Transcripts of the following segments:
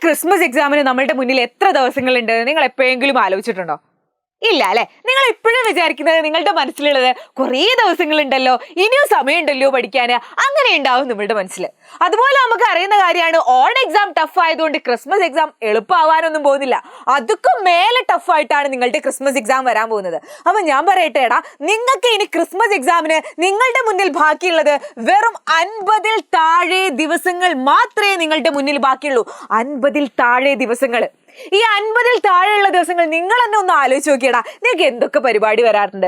Christmas എക്സാമിന് നമ്മളുടെ മുന്നിൽ എത്ര ദിവസങ്ങളുണ്ട് നിങ്ങൾ എപ്പോഴെങ്കിലും ആലോചിച്ചിട്ടുണ്ടോ? ഇല്ല അല്ലെ? നിങ്ങൾ ഇപ്പോഴും വിചാരിക്കുന്നത് നിങ്ങളുടെ മനസ്സിലുള്ളത് കുറേ ദിവസങ്ങളുണ്ടല്ലോ, ഇനിയും സമയമുണ്ടല്ലോ പഠിക്കാൻ, അങ്ങനെ ഉണ്ടാവും നിങ്ങളുടെ മനസ്സിൽ. അതുപോലെ നമുക്ക് അറിയുന്ന കാര്യമാണ്, ഓൺ എക്സാം ടഫ് ആയതുകൊണ്ട് ക്രിസ്മസ് എക്സാം എളുപ്പമാവാനൊന്നും പോകുന്നില്ല. അതൊക്കെ മേലെ ടഫായിട്ടാണ് നിങ്ങളുടെ ക്രിസ്മസ് എക്സാം വരാൻ പോകുന്നത്. അപ്പൊ ഞാൻ പറയട്ടെ എടാ, നിങ്ങൾക്ക് ഇനി ക്രിസ്മസ് എക്സാമിന് നിങ്ങളുടെ മുന്നിൽ ബാക്കിയുള്ളത് വെറും 50-ൽ താഴെ ദിവസങ്ങൾ മാത്രമേ നിങ്ങളുടെ മുന്നിൽ ബാക്കിയുള്ളൂ. 50-ൽ താഴെ ദിവസങ്ങൾ. ഈ 50-ൽ താഴെയുള്ള ദിവസങ്ങൾ നിങ്ങൾ തന്നെ ഒന്ന് ആലോചിച്ച് നോക്കിയടാ, നിങ്ങൾക്ക് എന്തൊക്കെ പരിപാടി വരാറുണ്ട്.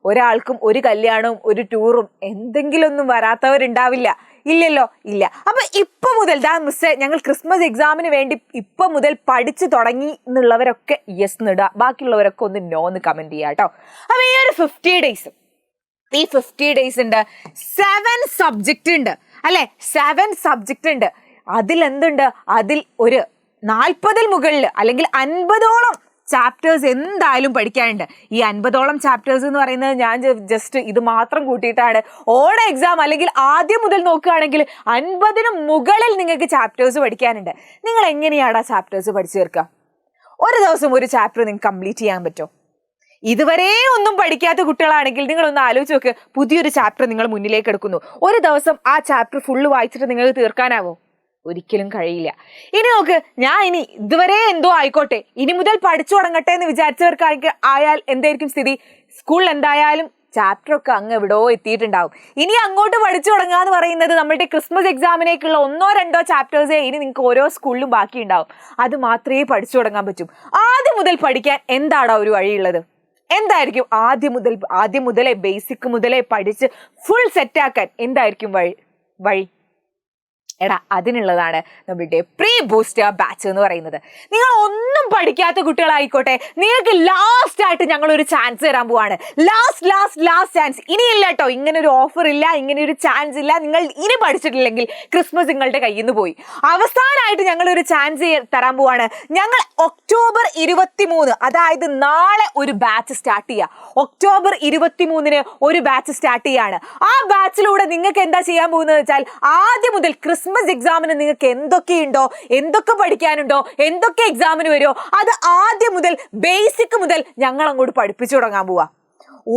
ഒരാൾക്കും ഒരു കല്യാണവും ഒരു ടൂറും എന്തെങ്കിലും ഒന്നും വരാത്തവരുണ്ടാവില്ല, ഇല്ലല്ലോ? ഇല്ല. അപ്പൊ ഇപ്പൊ മുതൽ മിസ്സേ ഞങ്ങൾ ക്രിസ്മസ് എക്സാമിന് വേണ്ടി ഇപ്പൊ മുതൽ പഠിച്ചു തുടങ്ങി എന്നുള്ളവരൊക്കെ യെസ് എന്നിടുക, ബാക്കിയുള്ളവരൊക്കെ ഒന്ന് നോ എന്ന് കമന്റ് ചെയ്യാം കേട്ടോ. അപ്പൊ ഈ ഒരു 50 ഡേയ്സ്, ഈ 50 ഡേയ്സ് ഉണ്ട്, 7 സബ്ജക്റ്റ് ഉണ്ട് അല്ലെ? 7 സബ്ജക്റ്റ് ഉണ്ട്. അതിൽ എന്തുണ്ട്? അതിൽ ഒരു 40-ൽ മുകളിൽ അല്ലെങ്കിൽ 50ഓളം ചാപ്റ്റേഴ്സ് എന്തായാലും പഠിക്കാനുണ്ട്. ഈ 50ഓളം ചാപ്റ്റേഴ്സ് എന്ന് പറയുന്നത് ഞാൻ ജസ്റ്റ് ഇത് മാത്രം കൂട്ടിയിട്ടാണ്. ഓൺ എക്സാം അല്ലെങ്കിൽ ആദ്യം മുതൽ നോക്കുകയാണെങ്കിൽ 50-ന് മുകളിൽ നിങ്ങൾക്ക് ചാപ്റ്റേഴ്സ് പഠിക്കാനുണ്ട്. നിങ്ങൾ എങ്ങനെയാണ് ആ ചാപ്റ്റേഴ്സ് പഠിച്ചു തീർക്കുക? ഒരു ദിവസം ഒരു ചാപ്റ്റർ നിങ്ങൾക്ക് കംപ്ലീറ്റ് ചെയ്യാൻ പറ്റുമോ? ഇതുവരെ ഒന്നും പഠിക്കാത്ത കുട്ടികളാണെങ്കിൽ നിങ്ങളൊന്ന് ആലോചിച്ച് നോക്ക്, പുതിയൊരു ചാപ്റ്റർ നിങ്ങൾ മുന്നിലേക്ക് എടുക്കുന്നു, ഒരു ദിവസം ആ ചാപ്റ്റർ ഫുള്ള് വായിച്ചിട്ട് നിങ്ങൾക്ക് തീർക്കാനാവോ? ഒരിക്കലും കഴിയില്ല. ഇനി നോക്ക്, ഞാൻ ഇനി ഇതുവരെ എന്തോ ആയിക്കോട്ടെ, ഇനി മുതൽ പഠിച്ചു തുടങ്ങട്ടെ എന്ന് വിചാരിച്ചവർക്ക് ആയാൽ എന്തായിരിക്കും സ്ഥിതി? സ്കൂളിൽ എന്തായാലും ചാപ്റ്റർ ഒക്കെ അങ്ങ് എവിടോ എത്തിയിട്ടുണ്ടാവും. ഇനി അങ്ങോട്ട് പഠിച്ചു തുടങ്ങുക എന്ന് പറയുന്നത് നമ്മളുടെ ക്രിസ്മസ് എക്സാമിനേക്കുള്ള 1-2 ചാപ്റ്റേഴ്സേ ഇനി നിങ്ങൾക്ക് ഓരോ സ്കൂളിലും ബാക്കി ഉണ്ടാവും. അത് മാത്രമേ പഠിച്ചു തുടങ്ങാൻ പറ്റും. ആദ്യം മുതൽ പഠിക്കാൻ എന്താണ് ഒരു വഴിയുള്ളത്? എന്തായിരിക്കും? ആദ്യം മുതലേ ബേസിക് മുതലേ പഠിച്ച് ഫുൾ സെറ്റാക്കാൻ എന്തായിരിക്കും വഴി? എടാ, അതിനുള്ളതാണ് നമ്മളുടെ പ്രീ ബൂസ്റ്റർ ബാച്ച് എന്ന് പറയുന്നത്. നിങ്ങൾ ഒന്നും പഠിക്കാത്ത കുട്ടികളായിക്കോട്ടെ, നിങ്ങൾക്ക് ലാസ്റ്റ് ആയിട്ട് ഞങ്ങൾ ഒരു ചാൻസ് തരാൻ പോവാണ്. Last chance. ഇനിയില്ല കേട്ടോ, ഇങ്ങനെ ഒരു ഓഫർ ഇല്ല, ഇങ്ങനെ ഒരു ചാൻസ് ഇല്ല. നിങ്ങൾ ഇനി പഠിച്ചിട്ടില്ലെങ്കിൽ ക്രിസ്മസ് നിങ്ങളുടെ കയ്യിൽ നിന്ന് പോയി. അവസാനമായിട്ട് ഞങ്ങൾ ഒരു ചാൻസ് തരാൻ പോവാണ്. ഞങ്ങൾ ഒക്ടോബർ 23, അതായത് നാളെ ഒരു ബാച്ച് സ്റ്റാർട്ട് ചെയ്യുക. ഒക്ടോബർ 23-ന് ഒരു ബാച്ച് സ്റ്റാർട്ട് ചെയ്യാണ്. ആ ബാച്ചിലൂടെ നിങ്ങൾക്ക് എന്താ ചെയ്യാൻ പോകുന്നത് വെച്ചാൽ, ആദ്യം മുതൽ ക്രിസ്മസ് എക്സാമിന് നിങ്ങൾക്ക് എന്തൊക്കെയുണ്ടോ, എന്തൊക്കെ പഠിക്കാനുണ്ടോ, എന്തൊക്കെ എക്സാമിന് വരുമോ, അത് ആദ്യം മുതൽ ബേസിക് മുതൽ ഞങ്ങൾ അങ്ങോട്ട് പഠിപ്പിച്ചു തുടങ്ങാൻ പോവാ.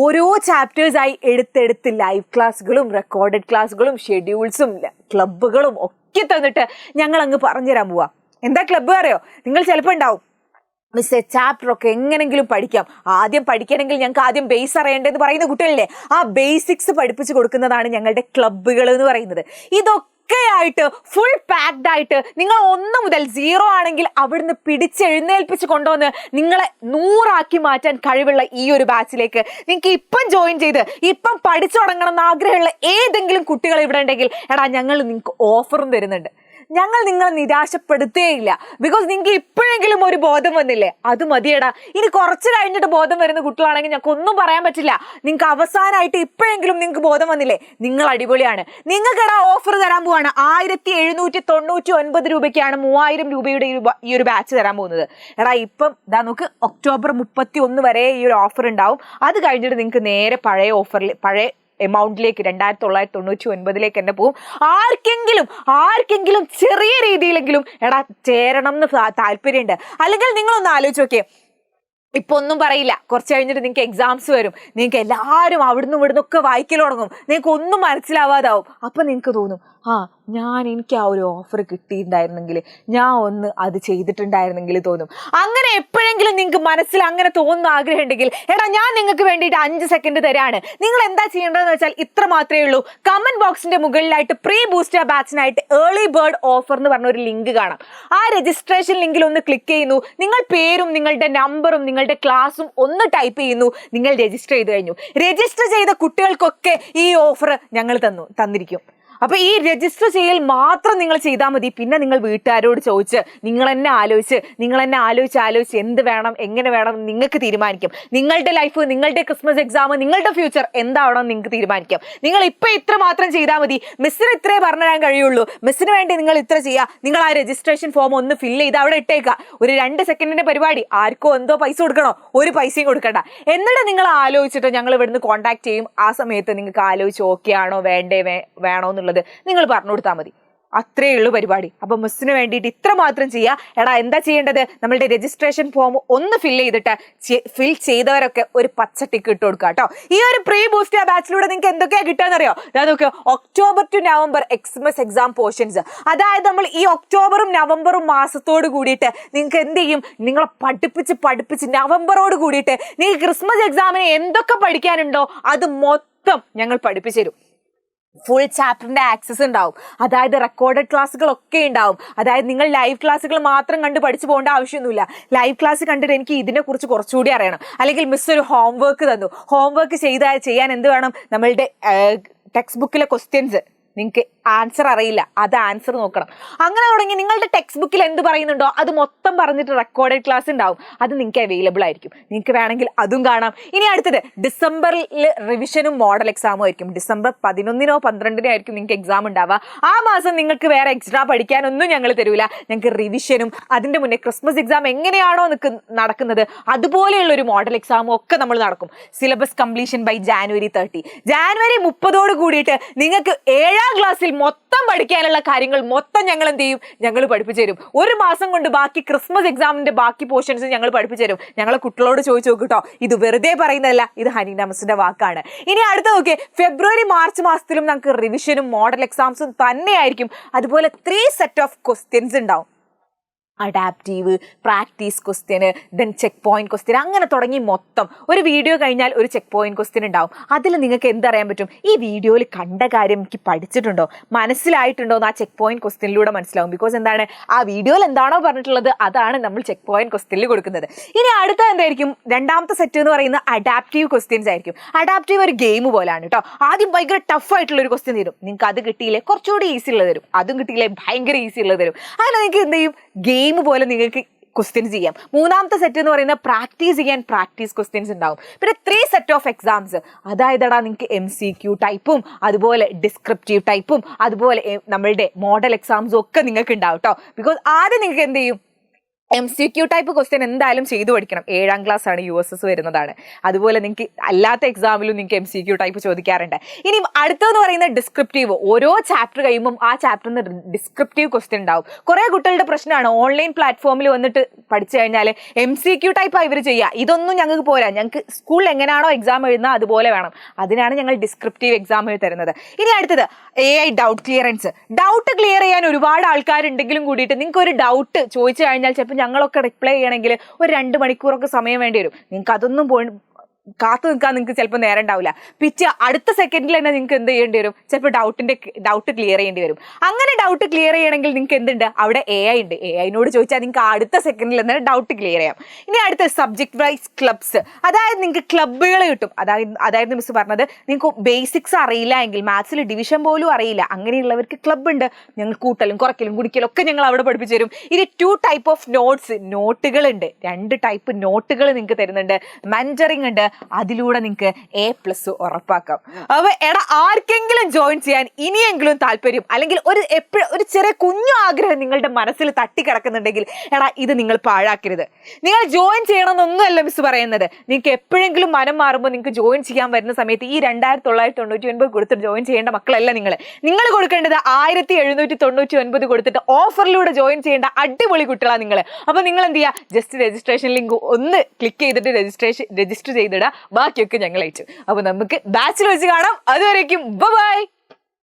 ഓരോ ചാപ്റ്റേഴ്സായി എടുത്തെടുത്ത് ലൈവ് ക്ലാസ്സുകളും റെക്കോർഡഡ് ക്ലാസ്സുകളും ഷെഡ്യൂൾസും ക്ലബ്ബുകളും ഒക്കെ തന്നിട്ട് ഞങ്ങൾ അങ്ങ് പറഞ്ഞുതരാൻ പോവാ. എന്താ ക്ലബ്ബ് അറിയോ? നിങ്ങൾ ചിലപ്പോൾ ഉണ്ടാവും, മിസ്സേ ചാപ്റ്റർ ഒക്കെ എങ്ങനെങ്കിലും പഠിക്കാം, ആദ്യം പഠിക്കണമെങ്കിൽ ഞങ്ങൾക്ക് ആദ്യം ബേസ് അറിയേണ്ടതെന്ന് പറയുന്ന കുട്ടികളില്ലേ, ആ ബേസിക്സ് പഠിപ്പിച്ചു കൊടുക്കുന്നതാണ് ഞങ്ങളുടെ ക്ലബ്ബുകൾ എന്ന് പറയുന്നത്. ഇതൊക്കെ ആയിട്ട് ഫുൾ പാക്ഡ് ആയിട്ട് നിങ്ങൾ 1 മുതൽ 0 ആണെങ്കിൽ അവിടുന്ന് പിടിച്ചെഴുന്നേൽപ്പിച്ച് കൊണ്ടുവന്ന് നിങ്ങളെ 100 മാറ്റാൻ കഴിവുള്ള ഈ ഒരു ബാച്ചിലേക്ക് നിങ്ങൾക്ക് ഇപ്പം ജോയിൻ ചെയ്ത് ഇപ്പം പഠിച്ചു തുടങ്ങണം എന്ന് ആഗ്രഹമുള്ള ഏതെങ്കിലും കുട്ടികൾ ഇവിടെ ഉണ്ടെങ്കിൽ, എടാ ഞങ്ങൾ നിങ്ങൾക്ക് ഓഫറും തരുന്നുണ്ട്. ഞങ്ങൾ നിങ്ങളെ നിരാശപ്പെടുത്തുകയില്ല. ബിക്കോസ് നിങ്ങൾക്ക് ഇപ്പോഴെങ്കിലും ഒരു ബോധം വന്നില്ലേ, അത് മതിയടാ. ഇനി കുറച്ച് കഴിഞ്ഞിട്ട് ബോധം വരുന്ന കുട്ടികളാണെങ്കിൽ ഞങ്ങൾക്ക് ഒന്നും പറയാൻ പറ്റില്ല. നിങ്ങൾക്ക് അവസാനമായിട്ട് ഇപ്പോഴെങ്കിലും നിങ്ങൾക്ക് ബോധം വന്നില്ലേ, നിങ്ങൾ അടിപൊളിയാണ്. നിങ്ങൾക്കെടാ ഓഫർ തരാൻ പോവാണ്. 1799 രൂപയ്ക്കാണ് 3000 രൂപയുടെ ഈ ഒരു ബാച്ച് തരാൻ പോകുന്നത്. എടാ ഇപ്പം നമുക്ക് ഒക്ടോബർ 31 വരെ ഈ ഒരു ഓഫർ ഉണ്ടാവും. അത് കഴിഞ്ഞിട്ട് നിങ്ങൾക്ക് നേരെ പഴയ എമൗണ്ടിലേക്ക് 2999 തന്നെ പോകും. ആർക്കെങ്കിലും ചെറിയ രീതിയിലെങ്കിലും എടാ ചേരണം എന്ന് താല്പര്യമുണ്ട്, അല്ലെങ്കിൽ നിങ്ങളൊന്ന് ആലോചിച്ച് നോക്കിയേ, ഇപ്പൊ ഒന്നും പറയില്ല, കുറച്ച് കഴിഞ്ഞിട്ട് നിങ്ങൾക്ക് എക്സാംസ് വരും, നിങ്ങൾക്ക് എല്ലാവരും അവിടുന്ന് ഇവിടുന്നൊക്കെ വായിക്കൽ തുടങ്ങും, നിങ്ങൾക്ക് ഒന്നും മനസ്സിലാവാതാവും. അപ്പൊ നിങ്ങൾക്ക് തോന്നും, എനിക്ക് ആ ഒരു ഓഫർ കിട്ടിയിട്ടുണ്ടായിരുന്നെങ്കിൽ, ഞാൻ ഒന്ന് അത് ചെയ്തിട്ടുണ്ടായിരുന്നെങ്കിൽ തോന്നും. അങ്ങനെ എപ്പോഴെങ്കിലും നിങ്ങൾക്ക് മനസ്സിൽ അങ്ങനെ തോന്നുന്ന ആഗ്രഹം ഉണ്ടെങ്കിൽ, എടാ ഞാൻ നിങ്ങൾക്ക് വേണ്ടിയിട്ട് 5 സെക്കൻഡ് തരാണ്. നിങ്ങൾ എന്താ ചെയ്യേണ്ടതെന്ന് വെച്ചാൽ ഇത്ര മാത്രമേ ഉള്ളൂ. കമന്റ് ബോക്സിന്റെ മുകളിലായിട്ട് പ്രീ ബൂസ്റ്റർ ബാച്ചിനായിട്ട് ഏർലി ബേർഡ് ഓഫർ എന്ന് പറഞ്ഞ ഒരു ലിങ്ക് കാണാം. ആ രജിസ്ട്രേഷൻ ലിങ്കിൽ ഒന്ന് ക്ലിക്ക് ചെയ്യുന്നു, നിങ്ങൾ പേരും നിങ്ങളുടെ നമ്പറും നിങ്ങളുടെ ക്ലാസ്സും ഒന്ന് ടൈപ്പ് ചെയ്യുന്നു, നിങ്ങൾ രജിസ്റ്റർ ചെയ്ത് കഴിഞ്ഞു. രജിസ്റ്റർ ചെയ്ത കുട്ടികൾക്കൊക്കെ ഈ ഓഫർ ഞങ്ങൾ തന്നിരിക്കും. അപ്പൊ ഈ രജിസ്റ്റർ ചെയ്യൽ മാത്രം നിങ്ങൾ ചെയ്താൽ മതി. പിന്നെ നിങ്ങൾ വീട്ടുകാരോട് ചോദിച്ച് നിങ്ങൾ തന്നെ ആലോചിച്ച് എന്ത് വേണം, എങ്ങനെ വേണം നിങ്ങൾക്ക് തീരുമാനിക്കാം. നിങ്ങളുടെ ലൈഫ്, നിങ്ങളുടെ ക്രിസ്മസ് എക്സാം, നിങ്ങളുടെ ഫ്യൂച്ചർ എന്താവണം നിങ്ങൾക്ക് തീരുമാനിക്കാം. നിങ്ങൾ ഇപ്പൊ ഇത്ര മാത്രം ചെയ്താൽ മതി. മിസ്സിന് ഇത്രേ പറഞ്ഞുതരാൻ കഴിയുള്ളൂ. മിസ്സിന് വേണ്ടി നിങ്ങൾ ഇത്ര ചെയ്യുക. നിങ്ങൾ ആ രജിസ്ട്രേഷൻ ഫോം ഒന്ന് ഫില്ല് ചെയ്ത് അവിടെ ഇട്ടേക്കുക. ഒരു 2 സെക്കൻഡിന്റെ പരിപാടി. ആർക്കോ എന്തോ പൈസ കൊടുക്കണോ? ഒരു പൈസയും കൊടുക്കണ്ട. എന്നിട്ട് നിങ്ങൾ ആലോചിച്ചിട്ട് ഞങ്ങൾ ഇവിടുന്ന് കോൺടാക്ട് ചെയ്യും. ആ സമയത്ത് നിങ്ങൾക്ക് ആലോചിച്ച് ഓക്കെ ആണോ വേണോ എന്നുള്ളത് നിങ്ങൾ പറഞ്ഞു കൊടുത്താൽ മതി. അത്രയേ ഉള്ളൂ പരിപാടി. അപ്പൊ മിസ്സിന് വേണ്ടിയിട്ട് ഇത്ര മാത്രം ചെയ്യുക. എടാ എന്താ ചെയ്യേണ്ടത്, നമ്മളുടെ രജിസ്ട്രേഷൻ ഫോം ഒന്ന് ഫില്ല് ചെയ്തിട്ട് ഫിൽ ചെയ്തവരൊക്കെ ഒരു പച്ച ടിക്ക് ഇട്ട് കൊടുക്കുക കേട്ടോ. ഈ ഒരു പ്രീ ബൂസ്റ്റർ ബാച്ചിലൂടെ നിങ്ങൾക്ക് എന്തൊക്കെയാ കിട്ടാന്നറിയോ? അതൊക്കെ October to November Xmas exam portions. അതായത് നമ്മൾ ഈ ഒക്ടോബറും നവംബറും മാസത്തോട് കൂടിയിട്ട് നിങ്ങൾക്ക് എന്ത് ചെയ്യും, നിങ്ങളെ പഠിപ്പിച്ച് നവംബറോട് കൂടിയിട്ട് നിങ്ങൾക്ക് ക്രിസ്മസ് എക്സാമിന് എന്തൊക്കെ പഠിക്കാനുണ്ടോ അത് മൊത്തം ഞങ്ങൾ പഠിപ്പിച്ചു തരും. ഫുൾ ചാപ്റ്ററിന്റെ ആക്സസ് ഉണ്ടാവും. അതായത് റെക്കോർഡഡ് ക്ലാസ്സുകളൊക്കെ ഉണ്ടാവും. അതായത് നിങ്ങൾ ലൈവ് ക്ലാസ്സുകൾ മാത്രം കണ്ട് പഠിച്ചു പോകേണ്ട ആവശ്യമൊന്നുമില്ല. ലൈവ് ക്ലാസ് കണ്ടിട്ട് എനിക്ക് ഇതിനെ കുറിച്ച് കുറച്ചുകൂടി അറിയണം, അല്ലെങ്കിൽ മിസ് ഒരു ഹോംവർക്ക് തന്നു, ഹോംവർക്ക് ചെയ്യാൻ എന്ത് വേണം, നമ്മളുടെ ടെക്സ്റ്റ് ബുക്കിലെ ക്വസ്റ്റ്യൻസ് നിങ്ങൾക്ക് ആൻസർ അറിയില്ല, അത് ആൻസർ നോക്കണം. അങ്ങനെ തുടങ്ങി നിങ്ങളുടെ ടെക്സ്റ്റ് ബുക്കിൽ എന്ത് പറയുന്നുണ്ടോ അത് മൊത്തം പറഞ്ഞിട്ട് റെക്കോർഡഡ് ക്ലാസ് ഉണ്ടാവും. അത് നിങ്ങൾക്ക് അവൈലബിൾ ആയിരിക്കും. നിങ്ങൾക്ക് വേണമെങ്കിൽ അതും കാണാം. ഇനി അടുത്തത് ഡിസംബറിൽ റിവിഷനും മോഡൽ എക്സാമും ആയിരിക്കും. ഡിസംബർ 11-നോ 12-നോ ആയിരിക്കും നിങ്ങൾക്ക് എക്സാം ഉണ്ടാവുക. ആ മാസം നിങ്ങൾക്ക് വേറെ എക്സ്ട്രാ പഠിക്കാനൊന്നും ഞങ്ങൾ തരൂല. ഞങ്ങൾക്ക് റിവിഷനും അതിന്റെ മുന്നേ ക്രിസ്മസ് എക്സാം എങ്ങനെയാണോ നടക്കുന്നത് അതുപോലെയുള്ള ഒരു മോഡൽ എക്സാമും ഒക്കെ നമ്മൾ നടക്കും. Syllabus completion by January 30. January 30 കൂടിയിട്ട് നിങ്ങൾക്ക് 7ാം ക്ലാസ്സിൽ മൊത്തം പഠിക്കാനുള്ള കാര്യങ്ങൾ മൊത്തം ഞങ്ങൾ എന്ത് ചെയ്യും, ഞങ്ങൾ പഠിപ്പിച്ചു തരും. ഒരു മാസം കൊണ്ട് ബാക്കി ക്രിസ്മസ് എക്സാമിന്റെ ബാക്കി പോർഷൻസ് ഞങ്ങൾ പഠിപ്പിച്ചു തരും. ഞങ്ങളെ കുട്ടികളോട് ചോദിച്ചു നോക്കിട്ടോ, ഇത് വെറുതെ പറയുന്നതല്ല, ഇത് ഹനീന മിസ്സിന്റെ വാക്കാണ്. ഇനി അടുത്ത നോക്കിയേ, ഫെബ്രുവരി മാർച്ച് മാസത്തിലും നമുക്ക് റിവിഷനും മോഡൽ എക്സാംസും തന്നെയായിരിക്കും. അതുപോലെ 3 സെറ്റ് ഓഫ് ക്വസ്റ്റ്യൻസ് ഉണ്ടാവും. Adaptive, practice question, then check point question, അങ്ങനെ തുടങ്ങി മൊത്തം ഒരു വീഡിയോ കഴിഞ്ഞാൽ ഒരു ചെക്ക് പോയിന്റ് ക്വസ്റ്റ്യൻ ഉണ്ടാവും. അതിൽ നിങ്ങൾക്ക് എന്തറിയാൻ പറ്റും, ഈ വീഡിയോയിൽ കണ്ട കാര്യം എനിക്ക് പഠിച്ചിട്ടുണ്ടോ, മനസ്സിലായിട്ടുണ്ടോ എന്ന് ആ ചെക്ക് പോയിന്റ് ക്വസ്റ്റ്യനിലൂടെ മനസ്സിലാവും. ബിക്കോസ് എന്താണ്, ആ വീഡിയോയിൽ എന്താണോ പറഞ്ഞിട്ടുള്ളത് അതാണ് നമ്മൾ ചെക്ക് പോയിന്റ് ക്വസ്റ്റ്യനിൽ കൊടുക്കുന്നത്. ഇനി അടുത്ത എന്തായിരിക്കും, രണ്ടാമത്തെ സെറ്റ് എന്ന് പറയുന്നത് അഡാപ്റ്റീവ് ക്വസ്റ്റ്യൻസ് ആയിരിക്കും. അഡാപ്റ്റീവ് ഒരു ഗെയിം പോലെയാണ് കേട്ടോ. ആദ്യം ഭയങ്കര ടഫ് ആയിട്ടുള്ള ഒരു ക്വസ്റ്റ്യൻ തരും, നിങ്ങൾക്ക് അത് കിട്ടിയില്ലേ കുറച്ചുകൂടി ഈസി ഉള്ളത് തരും, അതും കിട്ടിയില്ലേ ഭയങ്കര ഈസി ഉള്ളത് തരും. അങ്ങനെ നിങ്ങൾക്ക് എന്ത് ചെയ്യും, ഗെയിം പോലെ നിങ്ങൾക്ക് ക്വസ്റ്റ്യൻസ് ചെയ്യാം. മൂന്നാമത്തെ സെറ്റ് എന്ന് പറയുന്നത് പ്രാക്ടീസ് ചെയ്യാൻ പ്രാക്ടീസ് ക്വസ്റ്റ്യൻസ് ഉണ്ടാവും. പിന്നെ 3 സെറ്റ് ഓഫ് എക്സാംസ്, അതായത് നിങ്ങൾക്ക് MCQ ടൈപ്പും അതുപോലെ ഡിസ്ക്രിപ്റ്റീവ് ടൈപ്പും അതുപോലെ നമ്മളുടെ മോഡൽ എക്സാംസും ഒക്കെ നിങ്ങൾക്ക് ഉണ്ടാവും കേട്ടോ. ബിക്കോസ് ആദ്യം നിങ്ങൾക്ക് എന്ത് ചെയ്യും, MCQ ടൈപ്പ് ക്വസ്റ്റ്യൻ എന്തായാലും ചെയ്തു പഠിക്കണം. 7ാം ക്ലാസ് ആണ്, USS വരുന്നതാണ്. അതുപോലെ നിങ്ങൾക്ക് അല്ലാത്ത എക്സാമിലും നിങ്ങൾക്ക് MCQ ടൈപ്പ് ചോദിക്കാറുണ്ട്. ഇനി അടുത്തതെന്ന് പറയുന്നത് ഡിസ്ക്രിപ്റ്റീവ്. ഓരോ ചാപ്റ്റർ കഴിയുമ്പോൾ ആ ചാപ്റ്ററിന് ഡിസ്ക്രിപ്റ്റീവ് ക്വസ്റ്റ്യൻ ഉണ്ടാവും. കുറേ കുട്ടികളുടെ പ്രശ്നമാണ്, ഓൺലൈൻ പ്ലാറ്റ്ഫോമിൽ വന്നിട്ട് പഠിച്ചു കഴിഞ്ഞാൽ MCQ ടൈപ്പാണ് ഇവർ ചെയ്യുക. ഇതൊന്നും ഞങ്ങൾക്ക് പോരാ, ഞങ്ങൾക്ക് സ്കൂളിൽ എങ്ങനെയാണോ എക്സാം എഴുതുന്നത് അതുപോലെ വേണം. അതിനാണ് ഞങ്ങൾ ഡിസ്ക്രിപ്റ്റീവ് എക്സാം തരുന്നത്. ഇനി അടുത്തത് AI doubt clearance. Doubt clear ചെയ്യാൻ ഒരുപാട് ആൾക്കാരുണ്ടെങ്കിലും കൂടിയിട്ട് നിങ്ങൾക്ക് ഒരു ഡൗട്ട് ചോദിച്ചു കഴിഞ്ഞാൽ ചിലപ്പോൾ ഞങ്ങളൊക്കെ റിപ്ലൈ ചെയ്യണമെങ്കിൽ ഒരു 2 മണിക്കൂറൊക്കെ സമയം വേണ്ടി വരും. നിങ്ങൾക്ക് അതൊന്നും കാത്തു നിൽക്കാൻ നിങ്ങൾക്ക് ചിലപ്പോൾ നേരം ഉണ്ടാവില്ല. പിറ്റേ അടുത്ത സെക്കൻഡിൽ തന്നെ നിങ്ങൾക്ക് എന്ത് ചെയ്യേണ്ടി വരും, ചിലപ്പോൾ ഡൗട്ട് ക്ലിയർ ചെയ്യേണ്ടി വരും. അങ്ങനെ ഡൗട്ട് ക്ലിയർ ചെയ്യണമെങ്കിൽ നിങ്ങൾക്ക് എന്തുണ്ട്, അവിടെ AI ഉണ്ട്. AIനോട് ചോദിച്ചാൽ നിങ്ങൾക്ക് അടുത്ത സെക്കൻഡിൽ തന്നെ ഡൗട്ട് ക്ലിയർ ചെയ്യാം. ഇനി അടുത്ത സബ്ജക്ട് വൈസ് ക്ലബ്സ്, അതായത് നിങ്ങൾക്ക് ക്ലബ്ബുകൾ കിട്ടും. അതായത് മിസ് പറഞ്ഞത്, നിങ്ങൾക്ക് ബേസിക്സ് അറിയില്ല എങ്കിൽ, മാത്സിൽ ഡിവിഷൻ പോലും അറിയില്ല, അങ്ങനെയുള്ളവർക്ക് ക്ലബ്ബ് ഉണ്ട്. ഞങ്ങൾ കൂട്ടലും കുറയ്ക്കലും കുടിക്കലും ഒക്കെ ഞങ്ങൾ അവിടെ പഠിപ്പിച്ചു തരും. ഇനി 2 ടൈപ്പ് ഓഫ് നോട്ടുകളുണ്ട്. 2 ടൈപ്പ് നോട്ടുകൾ നിങ്ങൾക്ക് തരുന്നുണ്ട്. മെന്ററിംഗ് ഉണ്ട്, അതിലൂടെ നിങ്ങൾക്ക് A+ ഉറപ്പാക്കാം. അപ്പൊ ആർക്കെങ്കിലും ജോയിൻ ചെയ്യാൻ ഇനിയെങ്കിലും താല്പര്യം, അല്ലെങ്കിൽ ഒരു ചെറിയ കുഞ്ഞു ആഗ്രഹം നിങ്ങളുടെ മനസ്സിൽ തട്ടിക്കിടക്കുന്നുണ്ടെങ്കിൽ ഇത് നിങ്ങൾ പാഴാക്കരുത്. നിങ്ങൾ ജോയിൻ ചെയ്യണമെന്നൊന്നുമല്ല മിസ് പറയുന്നത്. നിങ്ങൾക്ക് എപ്പോഴെങ്കിലും മനം മാറുമ്പോൾ നിങ്ങൾക്ക് ജോയിൻ ചെയ്യാൻ വരുന്ന സമയത്ത് ഈ 2999 കൊടുത്തിട്ട് ജോയിൻ ചെയ്യേണ്ട മക്കളല്ല നിങ്ങൾ കൊടുക്കേണ്ടത് 1799 കൊടുത്തിട്ട് ഓഫറിലൂടെ ജോയിൻ ചെയ്യേണ്ട അടിപൊളി കുട്ടികളാണ് നിങ്ങൾ. അപ്പൊ നിങ്ങൾ എന്ത് ചെയ്യുക, ജസ്റ്റ് രജിസ്ട്രേഷൻ ലിങ്ക് ഒന്ന് ക്ലിക്ക് ചെയ്തിട്ട് രജിസ്റ്റർ ചെയ്തിടുക. ബാക്കിയൊക്കെ ഞങ്ങൾ അയച്ചു. അപ്പൊ നമുക്ക് ബാച്ചിൽ വെച്ച് കാണാം. അതുവരേക്കും ബൈ.